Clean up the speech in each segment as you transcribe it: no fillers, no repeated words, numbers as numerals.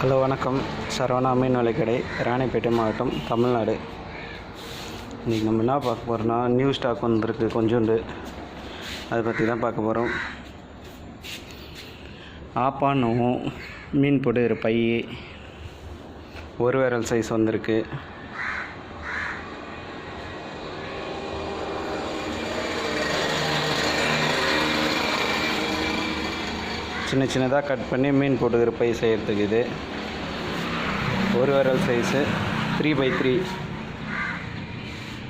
Hello வணக்கம். சரவணா மீன் விலைக்கடை, ராணிப்பேட்டை மாவட்டம், தமிழ்நாடு. இன்றைக்கி நம்ம என்ன பார்க்க போகிறோம்னா, நியூ ஸ்டாக் வந்திருக்கு கொஞ்சோண்டு, அதை பற்றி தான் பார்க்க போகிறோம். ஆப்பானும் மீன் போடுகிற பை ஒரு விரல் சைஸ் வந்திருக்கு. சின்ன சின்னதாக கட் பண்ணி மீன் போட்டுக்கிற பை செய்கிறதுக்கு இது ஒரு விரல் சைஸு 3x3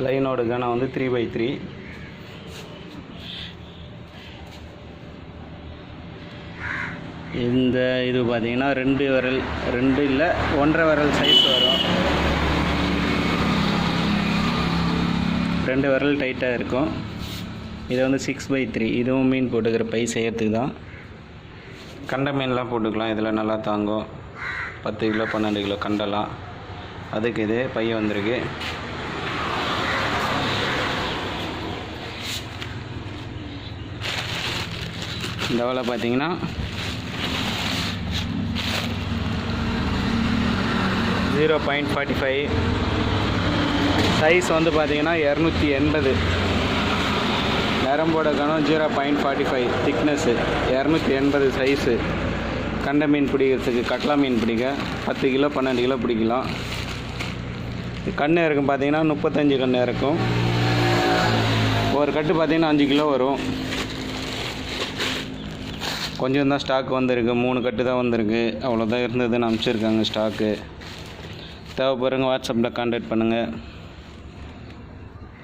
லைனோட கனம் வந்து 3x3. இந்த இது பார்த்திங்கன்னா 2 விரல் 2 இல்லை 1.5 விரல் சைஸ் வரும். 2 விரல் டைட்டாக இருக்கும். இது வந்து 6x3. இதுவும் மீன் போட்டுக்கிற பை செய்கிறதுக்கு தான். கண்டை மீன்லாம் போட்டுக்கலாம், இதில் நல்லா தாங்கும். 10 கிலோ 12 கிலோ கண்டெல்லாம், அதுக்கு இது பை வந்திருக்கு. இந்த வலை பார்த்தீங்கன்னா .45 சைஸ் வந்து பார்த்தீங்கன்னா 280. நரம்போட கனம் 0.45 திக்னஸ்ஸு, 280 சைஸு. கண்டை மீன் பிடிக்கிறதுக்கு, கட்லா மீன் பிடிக்க 10 கிலோ 12 கிலோ பிடிக்கலாம். கண்ணு இருக்கும் பார்த்தீங்கன்னா 35 கண்ணு இருக்கும். ஒரு கட்டு பார்த்தீங்கன்னா 5 கிலோ வரும். கொஞ்சம் தான் ஸ்டாக் வந்திருக்கு, 3 கட்டு தான் வந்திருக்கு. அவ்வளோதான் இருந்ததுன்னு அனுப்பிச்சிருக்காங்க ஸ்டாக்கு. தேவைப்படுறவங்க வாட்ஸ்அப்பில் கான்டாக்ட் பண்ணுங்கள்.